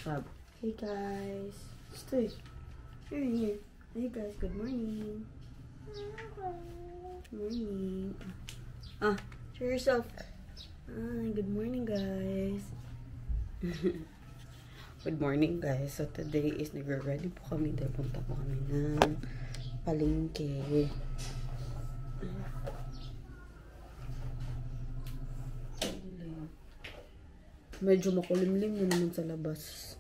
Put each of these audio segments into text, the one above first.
Sab. Hey guys. Stay. You're in here. Hey guys, good morning. Morning. Show yourself. Good morning guys. Good morning guys. So today is nagre-ready po kami dahil punta po kami ng palengke. Medyo makulimlim na naman sa labas.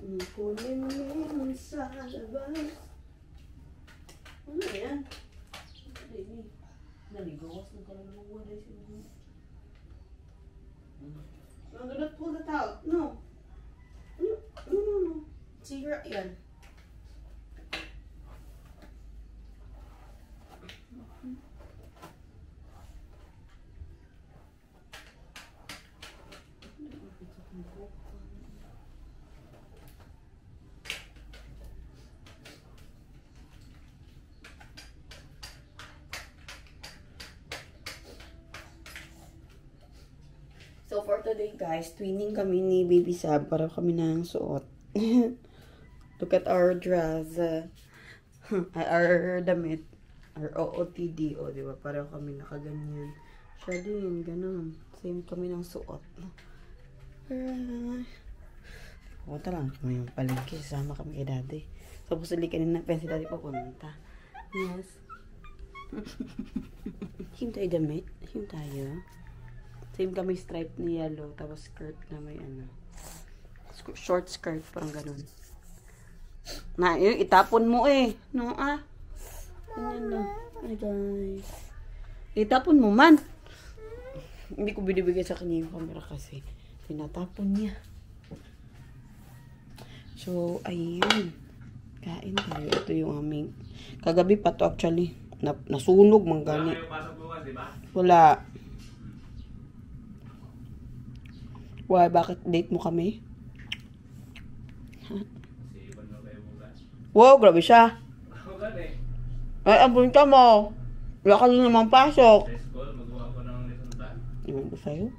Makulimlim sa labas. Ano yan? Naligawas na ka lang ng waday siya. No, do not pull that out. No. No. Cigarette yan. So for today guys, twinning kami ni Baby Sab para kami nang suot. Look at our dress. Our damit. Our OOTD. O, diba? Para kami nakaganyan. Siya din, ganun. Same kami ng suot. Punta lang kami yung palengke. Sama kami kay daddy. Tapos ulit kanina pa si daddy papunta. Yes. Him tayo damit. Him tayo. Same kami stripe ni yellow. Tapos skirt na may ano. Short skirt. Parang ganun. Na, yun, itapon mo eh. No, Ganyan na. Ay, guys. Itapon mo man. Hindi ko binibigay sa kanya yung camera kasi tinatapon niya. So, ayun. Kain tayo. Ito yung aming kagabi pa to actually. Nasunog mang gani. Wala. Why? Bakit date mo kami? Wow, grabe siya. Ay, ang punta mo. Wala ka na naman pasok. Magawa ko ng lesson plan. Iwan ko sa'yo.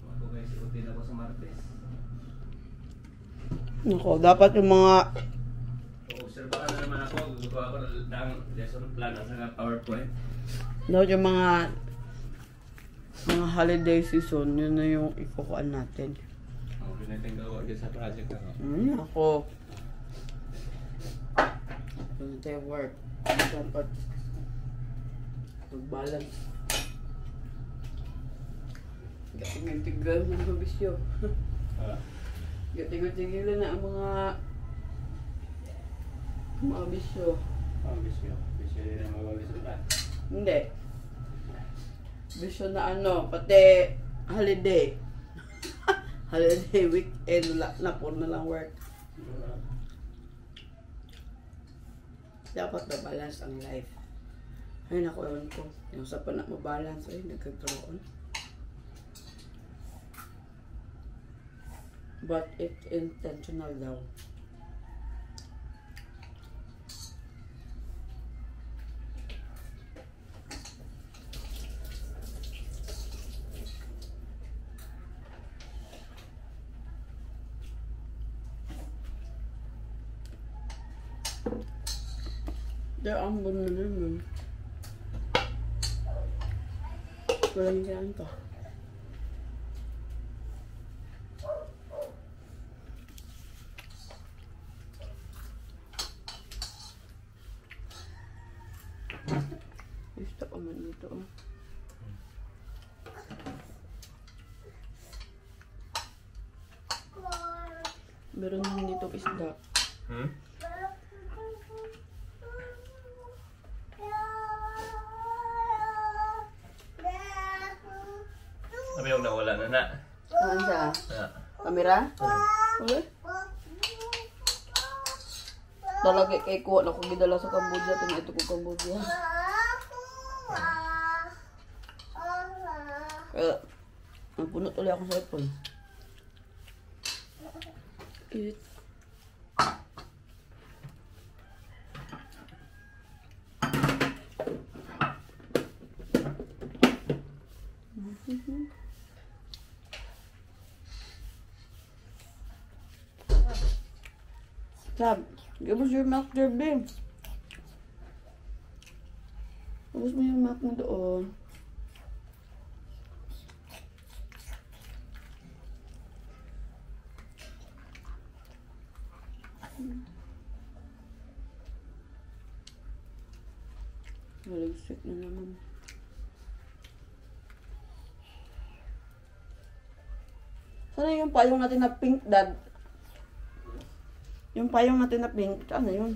Ako guys, ikutin ako sa Martes. Nako, dapat yung mga... Observa ka na naman ako. Gagawa ko ng lesson plan sa PowerPoint. Dapat yung mga holiday season, yun na yung ikukuan natin. Pinating gawa dyan sa project ako. Ako. Yun tayo work. Dapat mag-balance. Gating-tigil ng mga bisyo. Gating-tigilan na ang mga bisyo. Bisyo. Bisyo din ang mga plan. Hindi. Bisyo na ano, pati holiday. Holiday weekend, na po na lang work. Dapat na-balance ang life. Ay, naku, ewan ko. Yung sa pa na mabalance, ay, nagkagkaroon. But it's intentional daw. Dahil ang buwan na naman. Walang yan ka. Gusto ko man ito. Meron naman dito isda. Sabi yung nawala na. Saan siya? Kamera? Okay. Talagay kay kuha na kung gidala sa Cambodia. Tingnan ito ko Cambodia. Kaya, napunot ulit ako sa iPhone. Cute. Sab, give us your milk, Derby. Ubus mo yung milk mo doon. Nalagsik na naman. Sana yung payong natin na pink, Dad? Yung payong natin na pink, saan na yun?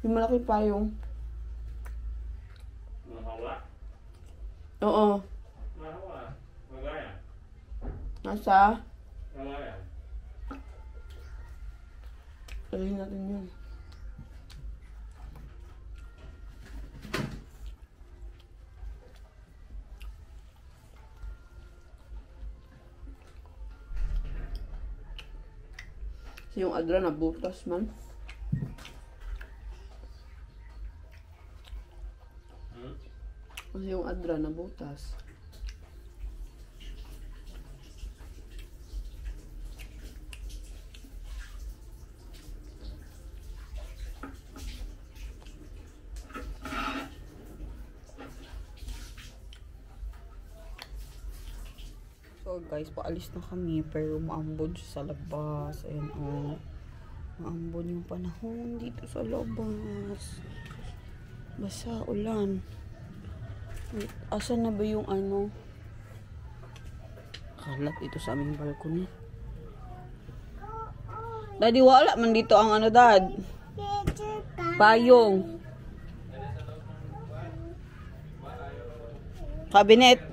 Yung malaking payong. Mahawa? Oo. Mahawa. Magaya. Nasa? Magaya. Talhin natin yun. Kasi yung adra na butas man. Kasi yung adra na butas. So guys, paalis na kami pero maambon siya sa labas. Ayan o. Maambon yung panahon dito sa labas. Basa, ulan. Wait, asan na ba yung ano? Kalat ito sa aming balcony. Daddy, wala man dito ang ano, Dad. Payong. Cabinet.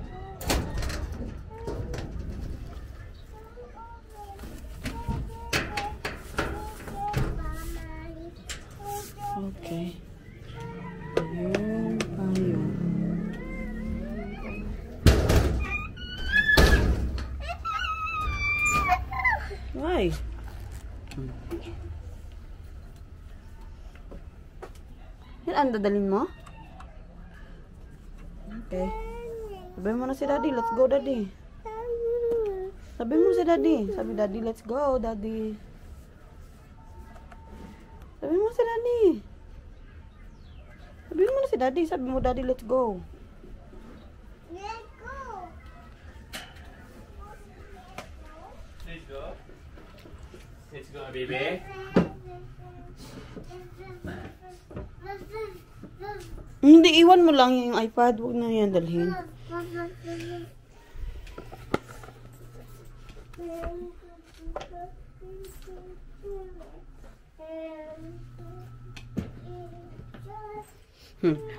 Okay. Ayun, payong. Why? Yan ang dadalhin mo? Okay. Sabi mo na si Daddy, let's go, Daddy. Sabi mo si Daddy. Sabi Daddy, let's go, Daddy. Sabi mo si Daddy. Sabi mo na si Daddy. Sabi mo, Daddy, let's go. Let's go. Let's go. Let's go, baby. Hindi, iwan mo lang yung iPad. Huwag na yan dalhin.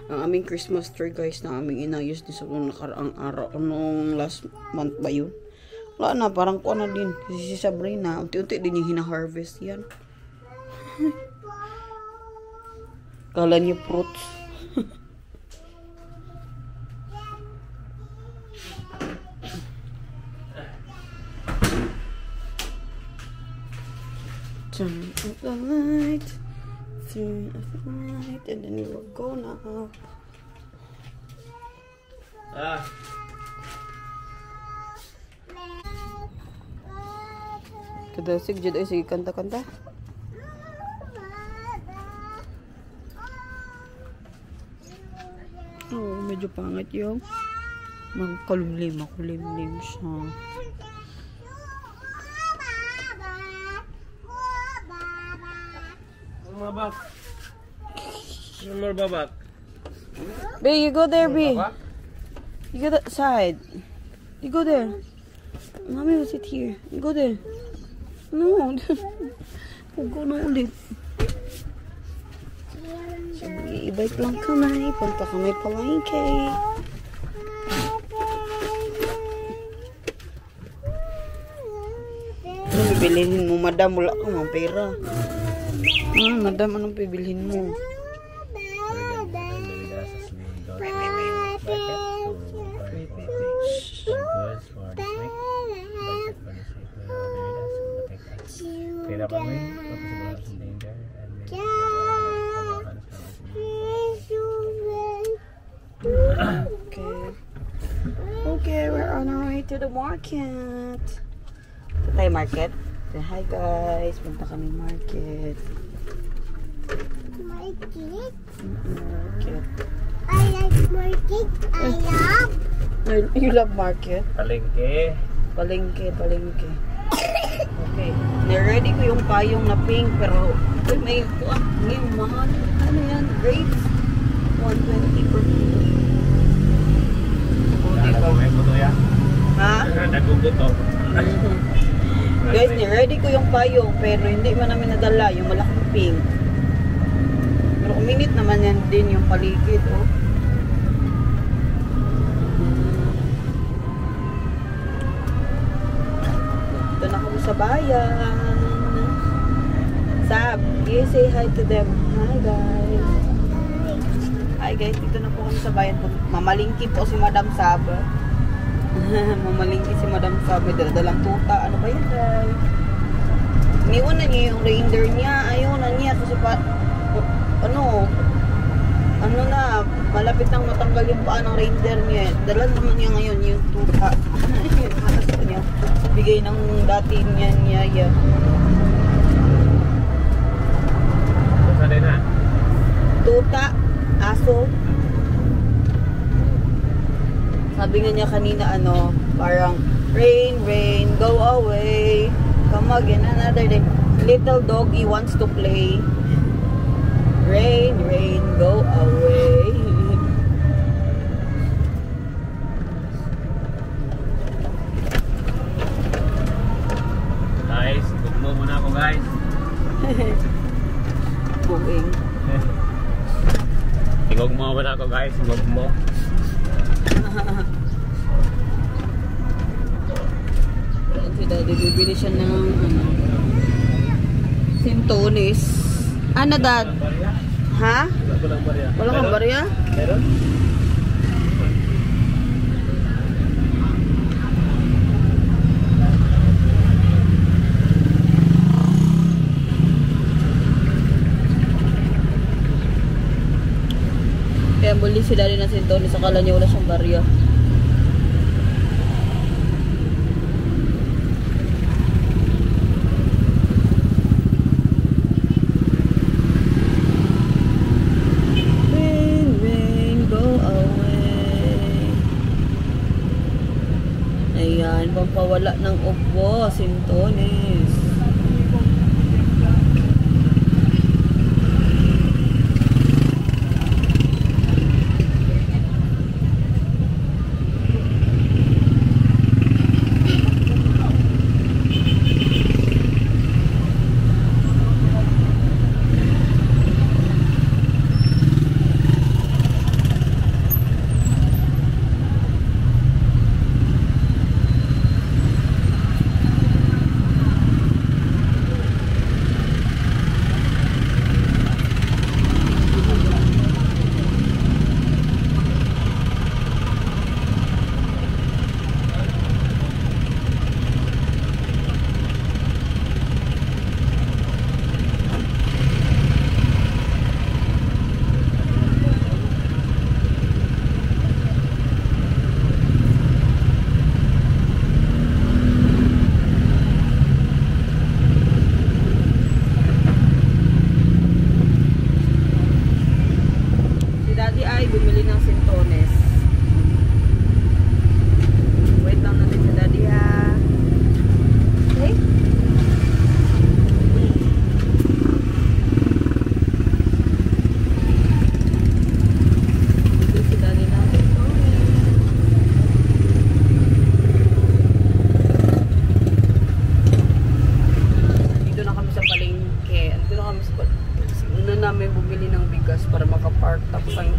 Ang aming Christmas tree, guys, na aming inayos din sa nakaraang araw. Nung last month ba yun? Wala na, parang kuha na din. Kasi si Sabrina, unti-unti din yung hina-harvest yan. Kala niya fruits. Turn off the light. Turn off the light. And then we will go now. Ah. Kadasig jud ay sige kanta-kanta. Oh, medyo pangit yung makulimlim siya. Babak. More babak. B, you go there, B. You go that side. You go there. Mommy will sit here. You go there. No. Go na ulit. So, i-bike lang kamay. Punta kamay palengke. Ano bibilihin mo, madam? Wala ka mga pera. Madam, anong bibilihin mo? Okay, we're on our way to the market. Tayo market? Say hi guys. Punta kami market. Market? Market. I like market. I love. You love market? Palengke. Palengke. Okay. Ready ko yung payong na pink pero may mahal. Ano yan? Grapes? 120 per kilo. Nagugay mo to ya? Ha? Nagugay to. Guys, ready ko yung payong pero hindi man namin nadala yung malaking pink. Pero uminit naman yan din yung paligid, oh. Dito na kami sa bayan. Sab, you say hi to them. Hi guys. Hi guys, dito na po kami sa bayan. Mamalingki po si Madam Sab. Mamalingki si Madam Sab. May daladalang tuta. Ano ba yun guys? Iniwan na niya yung reindeer niya. Ayun na niya. Kasi ano na, malapit nang matanggal yung paa ng reindeer niya. Dala naman niya ngayon yung tuta. Gusto niya. Bigay ng dati niya niyaya. Saan din ha? Tuta, aso. Sabi nga niya kanina parang rain, go away. Come again another day. Little doggy wants to play. Rain, go away. Guys, gugmo muna ako guys. Buing. Igugmo muna ako guys. Igugmo. Si Daddy, bibili siya ng sintonis. Ano dad? Ha? Walang barya. Wala kang barya? Meron? Kaya buli si Daddy ng sintonis. Akala niya wala siyang barya. Ayan, pampawala ng ubo, sintonis.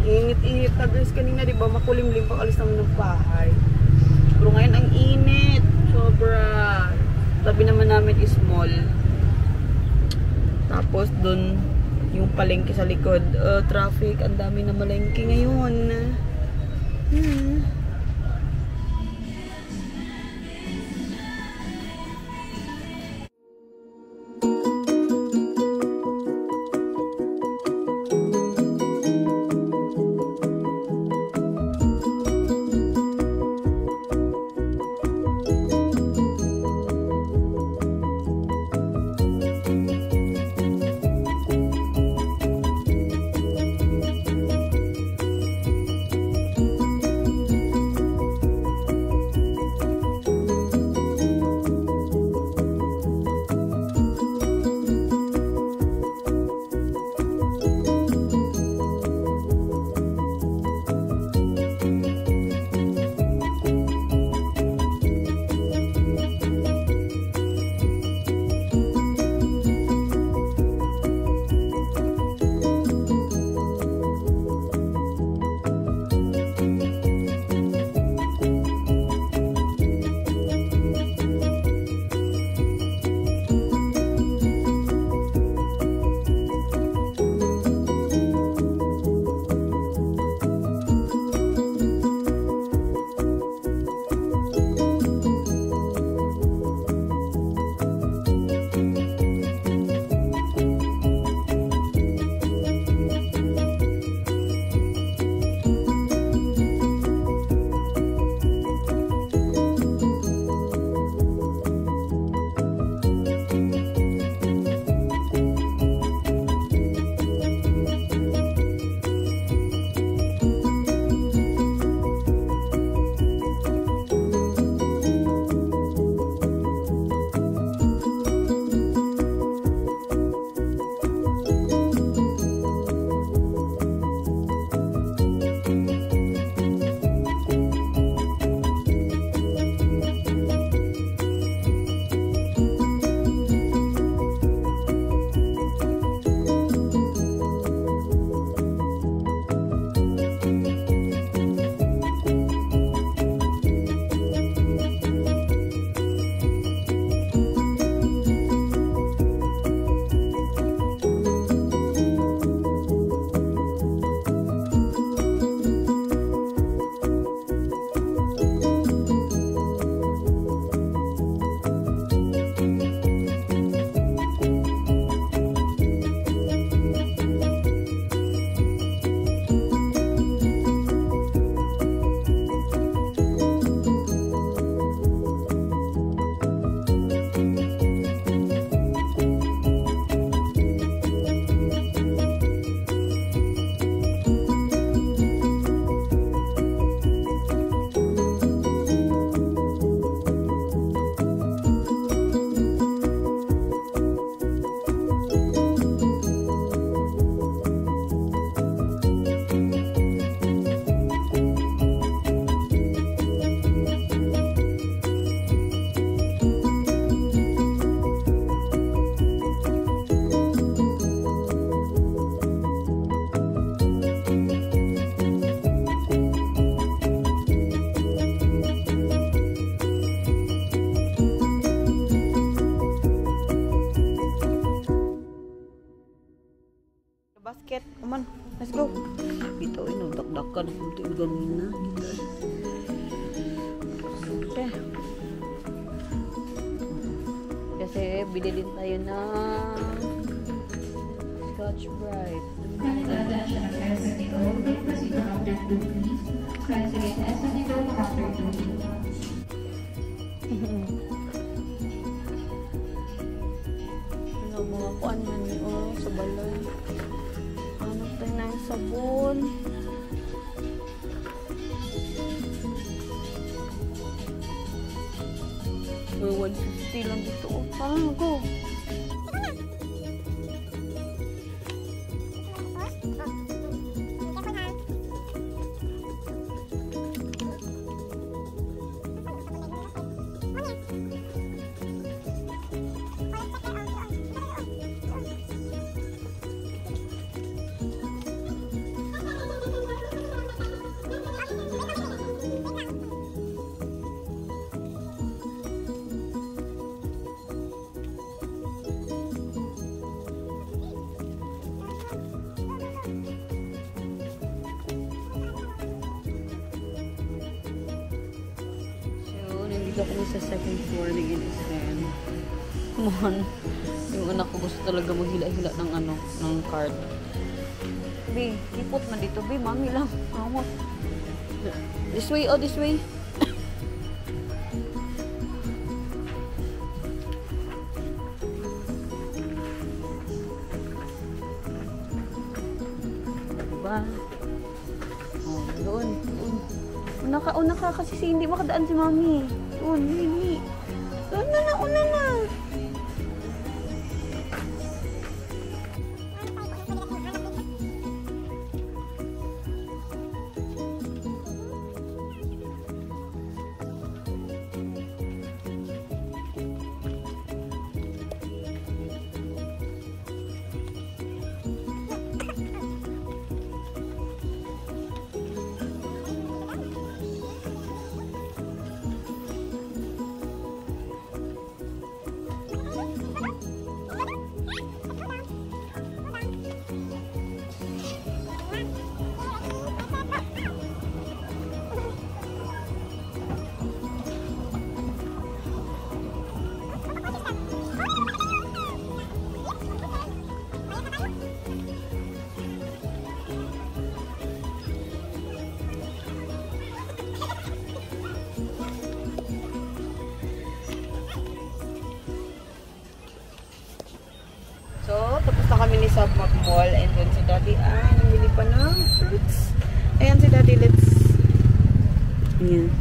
Init-init na guys kanina, di ba? Makulimlim pag alis namin ng bahay. Pero ngayon ang init. Sobra. Tabi naman namin is mall. Tapos dun yung palengke sa likod. Traffic. Ang dami na malengke ngayon. Basket. Come on. Let's go. Ito, dakdakan. Ito yung ganin na. Okay. Kasi, bili din tayo ng Scotch Brite. Ano mga kuan man sa balay. Hanap tayo ng sabon. Uy, 150 lang dito. Parang go. Kami sa second floor ng NSN. Come on. Yung anak ko gusto talaga maghila-hila ng ng card. Be, kipot man dito. Be, mami lang. Awat. This way, oh, this way. Diba? Oh, doon. Una ka kasi hindi makadaan si mami. Hindi. Una na. So, tapos na kami ni Submap Mall and then si Daddy namili pa ng fruits. Ayan si Daddy, ayan.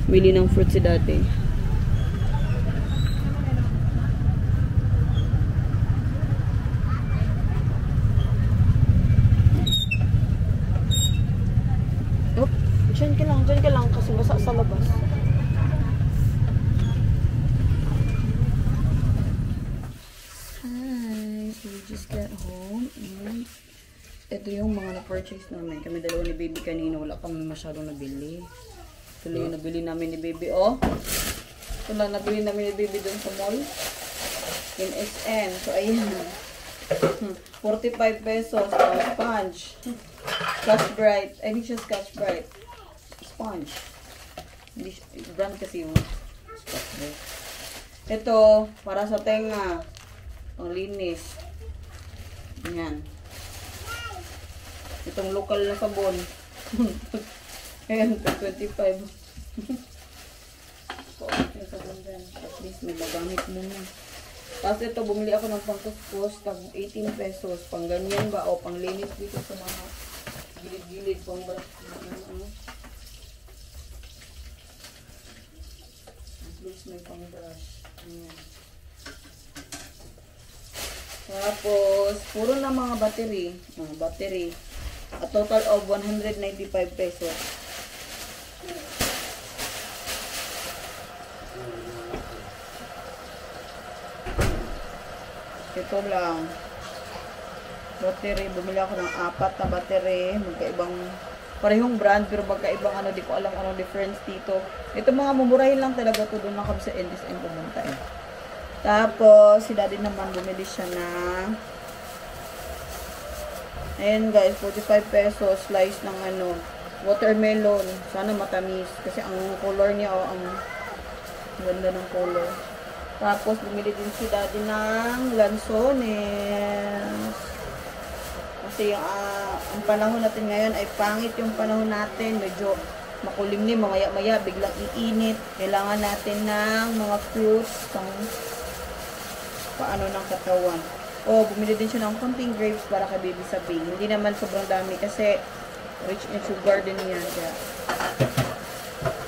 Mili ng fruits si Daddy. Oh, dyan ka lang kasi basa sa labas. So we just got home and ito yung mga na-purchase namin. Kami dalawa ni Baby kanina. Wala kami masyadong nabili. Ito lang yung nabili namin ni Baby. Oh! Ito lang nabili namin ni Baby dun sa mall. In SM. So ayan. 45 pesos. Sponge. Scotch Brite. I think siya Scotch Brite. Sponge. Hindi siya. Brand kasi yung Scotch Brite. Ito. Para sa tenga. Panglinis. Ayan. Itong local na sabon. Ayan, 25. So, okay, sabon dyan. At least may magamit muna. Tapos ito, bumili ako ng pangkuskus. Tag 18 pesos. Pang ganyan ba? O panglinis dito sa mga gilid-gilid. Pang brush. At least may pang brush. Ayan. Tapos, puro na mga battery. Battery. A total of 195 pesos. Ito lang. Battery. Bumili ako ng 4 na battery. Magkaibang, parehong brand, pero magkaibang di ko alam anong difference dito. Ito mga mumurahin lang talaga to. Doon na kami sa NSN pumunta Tapos, si Daddy naman bumili siya ng Ayan guys, 45 pesos. Slice ng ano, watermelon. Sana matamis. Kasi ang color niya, oh, ang ganda ng color. Tapos, bumili din si daddy ng lansones. Kasi ang panahon natin ngayon ay pangit yung panahon natin. Medyo makulimlim, mamaya-maya, biglang iinit. Kailangan natin ng mga fruits pang paano ng katawan. O, bumili din siya ng konting grapes para kay baby Sabing. Hindi naman sobrang dami kasi rich in sugar din yan. Kaya,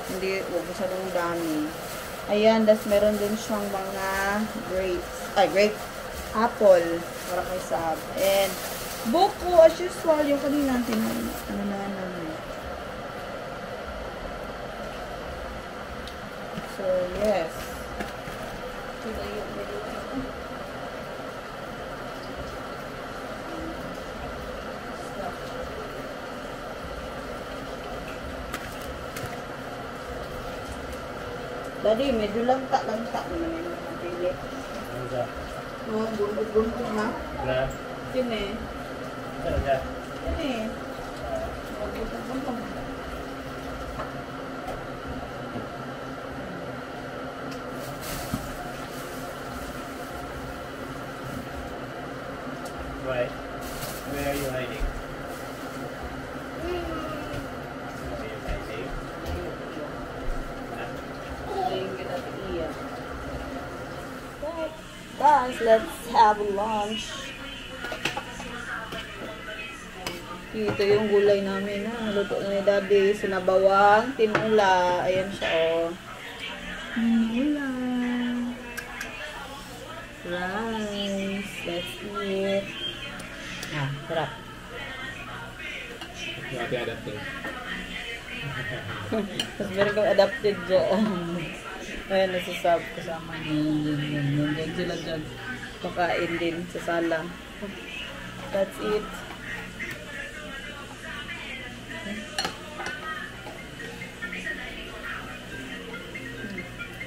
hindi, huwag masyadong dami. Ayan, das meron din siyang mga grapes. Grape. Apple. Para kay Sab. And, buko, as usual, yung kanina naman. So, yes. Ito yung Daddy, medyo lanta naman yung pili. Ano siya? Oo, buntot na. Na? Sine. Ano siya? Sine. Buntot. Why? Where are you hiding? Guys, let's have lunch. Ito yung gulay namin na luto na ni Daddy. Sinabawang tinula. Ayan siya, oh. Tinula. Rice. Let's eat. Sarap. Happy adapting. Mas meron kang adapted dyan. Ayan, nasasab kasama niya. Yan sila dyan. Makain din sa sala. That's it.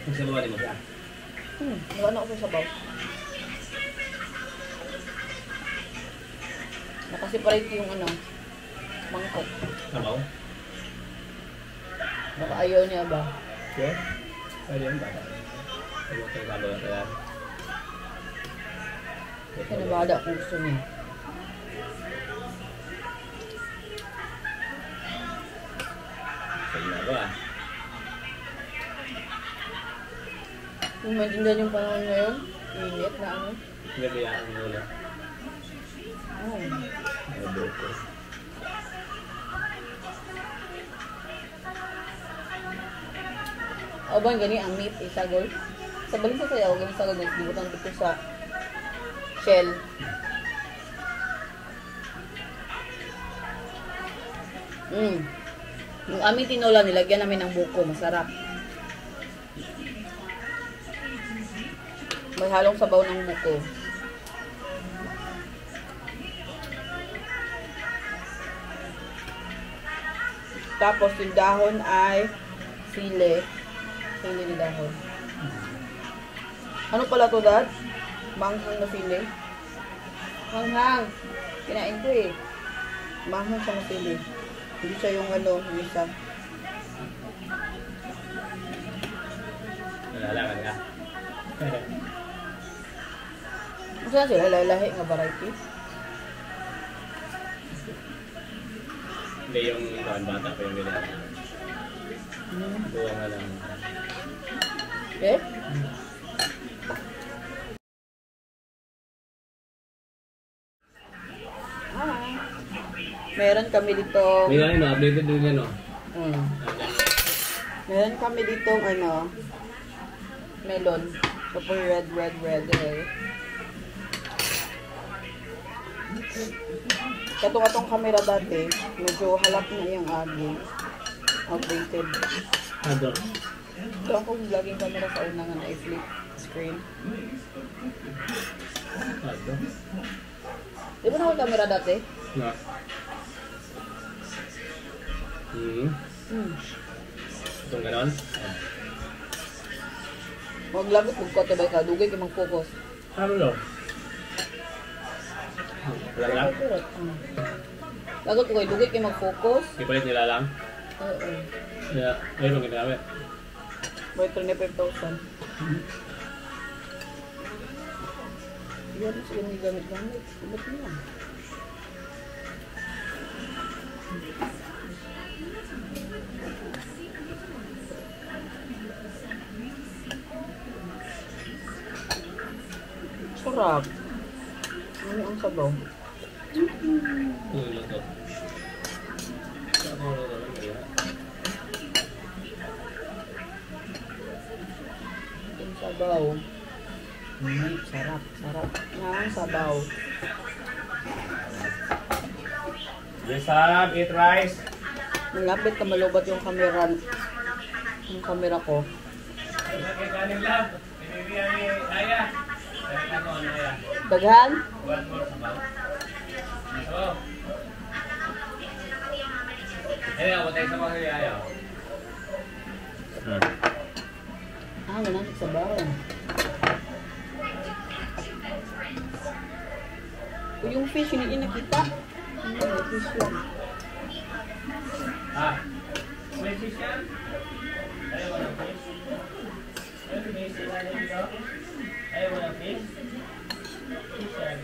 Ang sabaw mo siya? Nawan ako sa sabaw. Nakasiparate yung ano, mangkok. Sabaw? Baka ayaw niya ba? Sure? Pwede yung bata. Pwede yung sabaw na talaga. Kaya nabada kung gusto niya. Sige na ba? Kung maintindihan yung panahon ngayon, init na ano. Gabiyaan mo ulit. Ay, buko. O ba gani ang meat isagol? Sa balik sa sayaw, gani sagol gibutan dito sa shell. Yung aming tinola, nilagyan namin ng buko. Masarap. May halong sabaw ng buko. Tapos yung dahon ay sili. Sili ni dahon. Ano pala to, Dad? Manghang na sili. Manghang. Kinain ko eh. Manghang siya na sili. Hindi siya yung ano, yung isa. Nalalakan ka. Saan sila? Lahi nga variety? Hindi yung bata pa yung ganyan. Buwa nga lang. Okay? Meron kami dito. May nga yun, updated din yan, no? Meron kami dito, ano, melon. Super red. Katong camera dati, medyo halap na yung agi. Outdated. Ado. Ito ako vlogging camera sa una nga na-flip screen. Ado. Di ba na ako camera dati? Na. Itong ganon? Huwag lagot, huwag ko tibay ka. Dugay ka mag-focus. Ano no? Wala lang? Pero, Lagot ko, dugay kayo mag-focus. Ipalit nila lang. Oo. Yeah, ayun ang ginamit. May 25,000. Yan, sila may gamit-gamit. Ba't mo yan? Sarap. Ano ang sabaw? Uy, luto. Ako luto lang kaya. Ang sabaw. Sarap, sarap. Ang sabaw. Yes, Sam, eat rice. Malapit ka malubat yung camera. Yung camera ko. Kanin lang. Pinilihan ni Aya. Kanin ako, Aya. Daghan? One more sabaw. Oo. Eh, ako tayo sa mga Aya. Ah, wala sa sabaw. O, yung fish, hindi nakita. May fish lang. Ah, may fish yan? Ayaw mo ng fish? May fish yan dito? Ayaw mo ng fish? Fish yan.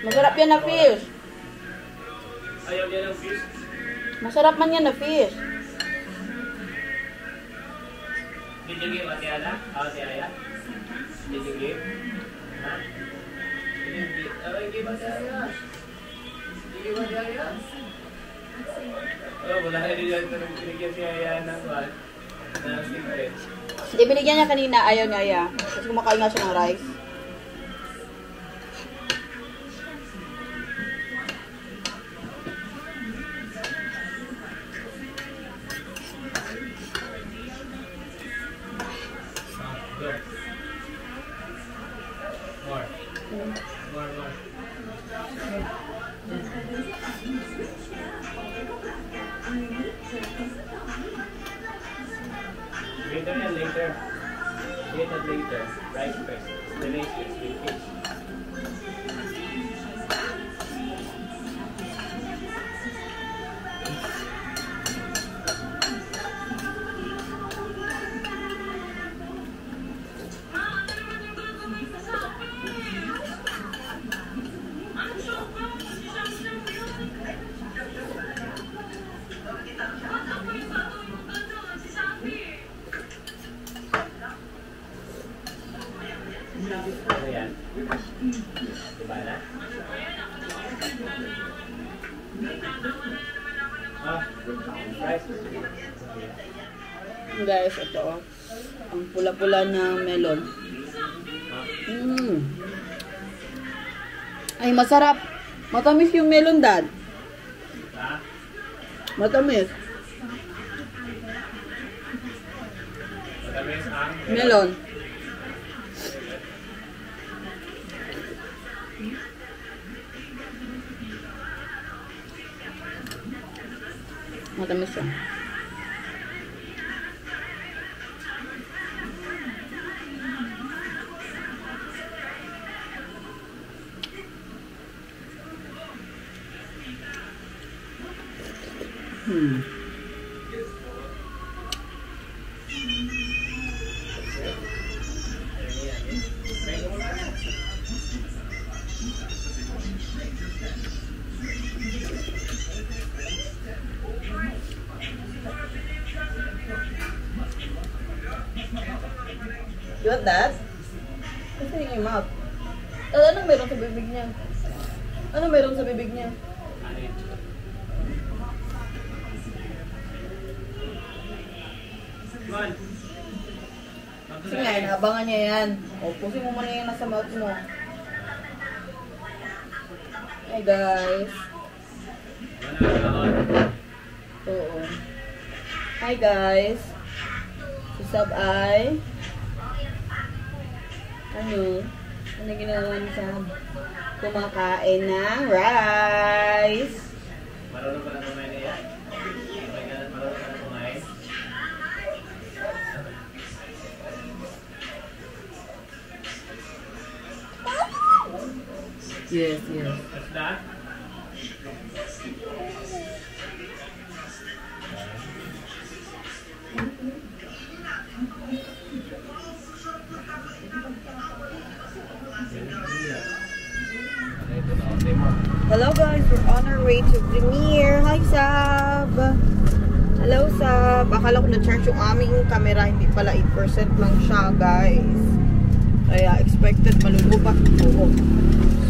Masarap yan na fish. Ayaw niya ng fish? Masarap man yan na fish. Did you give Ate Ana? Ate Aya? Did you give? Ha? Did you give? Give Ate Aya. Did you give Ate Aya? Oh, wala na din yan. Binigyan si Aya ng one. Na secret. Hindi, binigyan niya kanina. Ayaw niya, Aya. Kasi kumakain nga siya ng rice. Go. More. More. Later and later. Later. Rice first. Delicious with fish. Ano yan? Diba na? Ah, rice. Guys, ito. Ang pula-pula na melon. Ay, masarap. Matamis yung melon, Dad. Ha? Matamis. Matamis ang Melon. Matamis siya. You want that? What's in your mouth? Anong meron sa bibig niya? Anong meron sa bibig niya? Come on. Sige nga, inaabangan niya yan. O, pusin mo muna yung nasa mouth mo. Hey guys. Oo. Hi guys. Si Sab ay ano ginagawa ni Sab? Kumakain ng rice. Marunong ka na kumain niya? Marunong ka na kumain? Yes. That's that? Hello guys, we're on our way to premiere. Hi Sab! Hello Sab! Akala ko na-charge yung aming camera, hindi pala 8% lang siya guys. Kaya expected malulubat ko.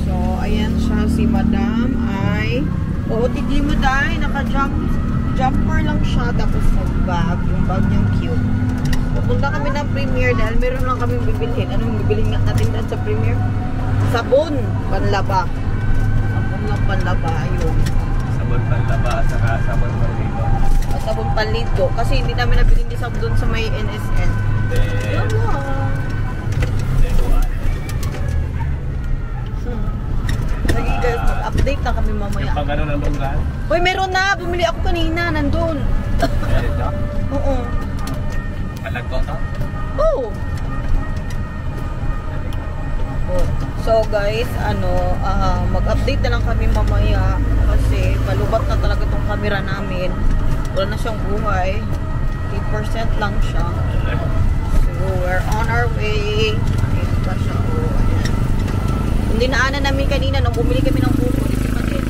So, ayan siya si Madam ay OOTD mo dahil naka-jumper lang siya tapos nag-bag. Yung bag niyang cute. Pupunta kami ng premiere dahil meron lang kami bibilhin. Anong bibilhin natin dyan sa premiere? Sabon, panlaba. Sabon lang panlaba yun. Sabon panlaba at saka sabon panligo. Sabon panligo. Kasi hindi namin nabilin ni Sab doon sa may NSN. Sige guys, mag-update na kami mamaya. Yung pag ano ng banggaan? Hoy, meron na! Bumili ako kanina, nandun. Meron na? Oo. Palagko to? Oh. So guys, mag-update na lang kami mamaya kasi palubat na talaga tong camera namin. Wala na siyang buhay. 8% lang siya. So we're on our way. Ayun pa siya. Oh, ayan. Hindi naanan namin kanina nung bumili kami ng buko. Hindi pa din.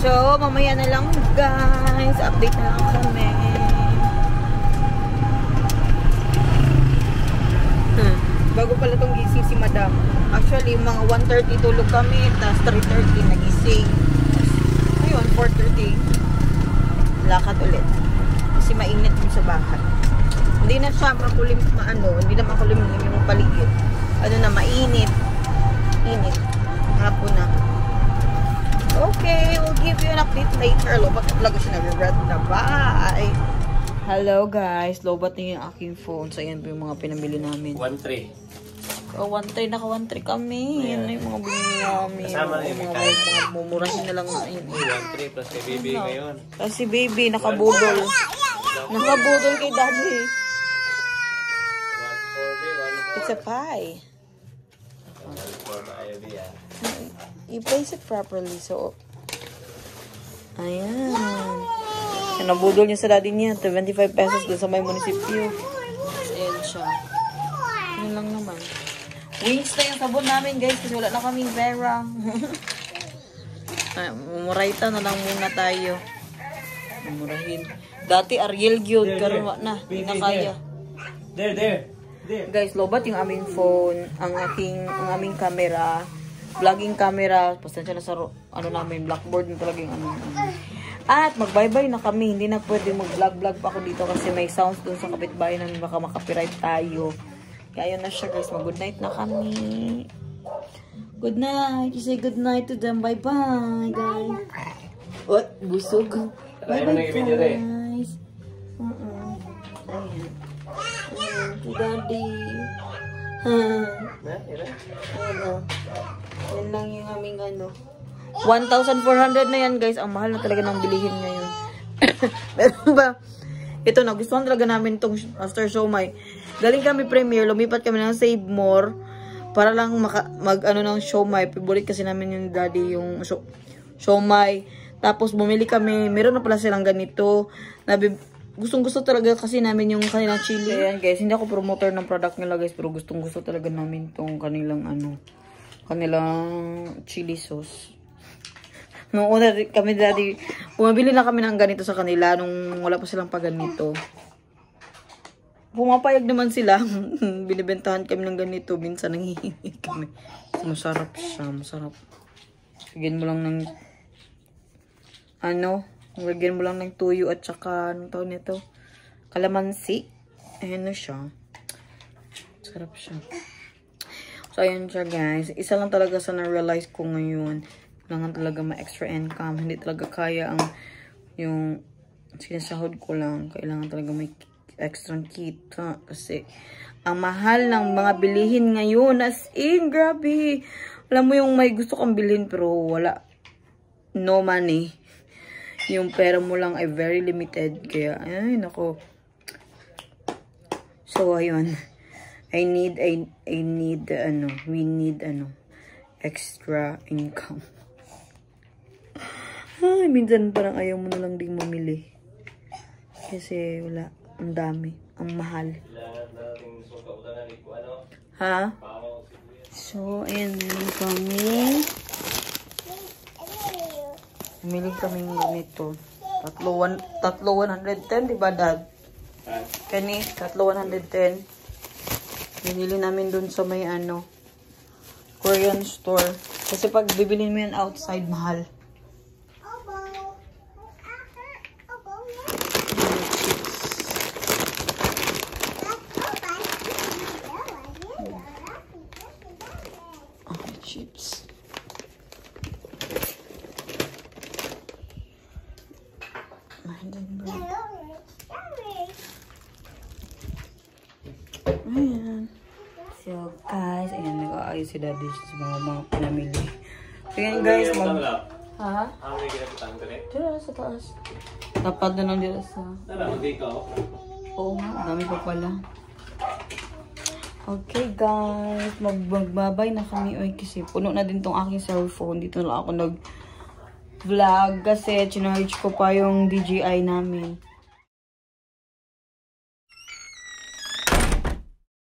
So mamaya na lang guys. Update na lang kami. Bago pala itong gising si Madam. Actually, mga 1:30 tulog kami. Tapos 3:30 nagising. Ayun, 4:30. Lakad ulit. Kasi mainit din sa bahay. Hindi na siya makulim, hindi na makulim yung paligid. Mainit. Init. Hapon na. Okay, we'll give you an update later. Lobat na talaga siya nag-red na. Bye! Hello guys, lobat na yung aking phone. So, ayan po yung mga pinamili namin. 1-3. So, 1-3, naka 1-3 kami. Yan na yung mga binili namin. Kasama na yung mga mumurahin na lang ngayon. 1-3 plus kay baby ngayon. Tapos si baby, nakabudol. Nakabudol kay daddy. 1-4, It's a pie. 1-4 ayaw diya. You place it properly, so... Ayan. Nabudol niya sa daddy niya. 25 pesos dun sa may munisipyo. Ayan siya. Yun lang naman. Wings na yung sabon namin guys kasi wala na kaming pera. Mumurayta na lang muna tayo. Mumurahin. Dati Ariel Gyud. Karuwa na. Hindi na kaya. There. Guys, lobat yung aming phone. Ang aming camera. Vlogging camera. Pasensya na sa namin. Blackboard na talaga yung At mag-bye-bye na kami. Hindi na pwede mag-vlog pa ako dito kasi may sounds dun sa kapitbahay namin. Baka makapiright tayo. Kaya yun na siya guys. Mag-good night na kami. Good night. You say good night to them. Bye-bye guys. What? Busog. Bye-bye guys. Ayan. To daddy. Yan lang yung aming 1,400 na yan guys. Ang mahal na talaga ng bilihin ngayon. Pero ba, ito na, gusto talaga namin itong after siomai. Galing kami premiere, lumipat kami ng Save More para lang ng siomai. Favorite kasi namin yung daddy yung siomai. Tapos bumili kami, meron na pala silang ganito. Gustong-gusto talaga kasi namin yung kanilang chili. Ayan guys, hindi ako promoter ng product nila guys, pero gustong-gusto talaga namin tong kanilang kanilang chili sauce. Nung una kami daddy, bumabili na kami ng ganito sa kanila nung wala pa silang pa ganito. Pumapayag naman sila. Binibentahan kami ng ganito. Minsan nanghihingi kami. Masarap siya. Masarap. Lagyan mo lang ng lagyan mo lang ng tuyo at saka anong tawag nito? Kalamansi. Ayan na siya. Masarap siya. So, ayan siya guys. Isa lang talaga sa na-realize ko ngayon. Kailangan talaga ma-extra income. Hindi talaga kaya yung sinasahod ko lang. Kailangan talaga may extra kita. Kasi, ang mahal ng mga bilihin ngayon. As in, grabe. Alam mo yung may gusto kang bilhin pero wala. No money. Yung pera mo lang ay very limited. Kaya, ay, nako. So, ayun. We need extra income. Ay, minsan parang ayaw mo na lang ding mamili. Kasi wala. Ang dami. Ang mahal. Lahat natin Ha? So, ayan, meron kami. Bumili kaming ganito. Tatlo 110, diba, Dad? Kani, tatlo 110. Binili namin dun sa may Korean store. Kasi pag bibilin mo yan outside, mahal. Chips. Ayan. So, guys, ayan, nag-aayos si Daddy sa mga pinamili. So, ayan, guys, ha? Dito sa taas. Tapat na lang dito sa... Oo nga, dami pa pala. Okay, guys, magbabay na kami. Oy, kasi puno na din tong aking cellphone. Dito na lang ako nag-vlog kasi chinarge ko pa yung DJI namin.